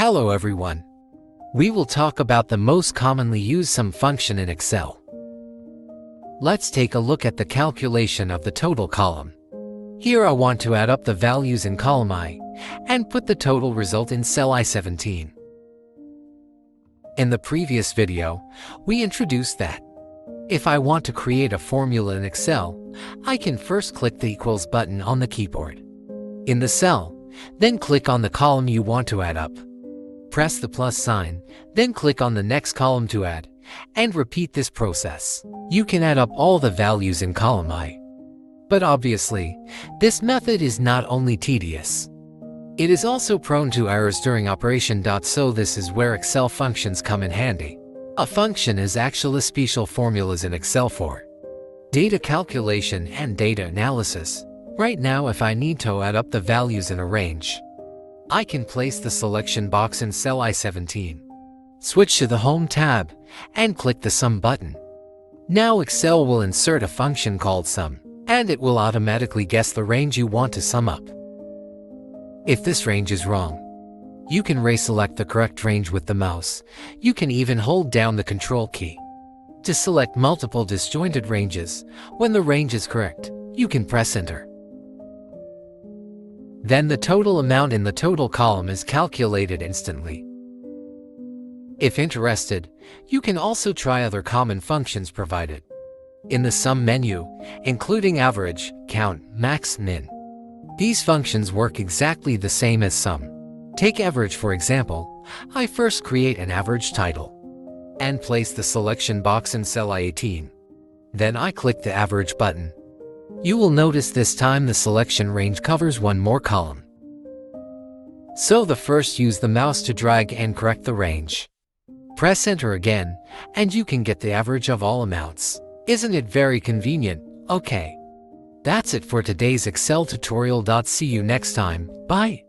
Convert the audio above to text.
Hello everyone. We will talk about the most commonly used sum function in Excel. Let's take a look at the calculation of the total column. Here I want to add up the values in column I and put the total result in cell I-17. In the previous video, we introduced that if I want to create a formula in Excel, I can first click the equals button on the keyboard in the cell, then click on the column you want to add up. Press the plus sign, then click on the next column to add, and repeat this process. You can add up all the values in column I. But obviously, this method is not only tedious, it is also prone to errors during operation. So this is where Excel functions come in handy. A function is actually special formulas in Excel for data calculation and data analysis. Right now, if I need to add up the values in a range, I can place the selection box in cell I-17, switch to the Home tab, and click the Sum button. Now Excel will insert a function called Sum, and it will automatically guess the range you want to sum up. If this range is wrong, you can reselect the correct range with the mouse. You can even hold down the Control key to select multiple disjointed ranges. When the range is correct, you can press Enter. Then the total amount in the total column is calculated instantly. If interested, you can also try other common functions provided in the Sum menu, including average, count, max, min. These functions work exactly the same as Sum. Take average for example. I first create an average title and place the selection box in cell I-18. Then I click the average button. You will notice this time the selection range covers one more column. So first use the mouse to drag and correct the range. Press Enter again, and you can get the average of all amounts. Isn't it very convenient? Okay. That's it for today's Excel tutorial. See you next time. Bye.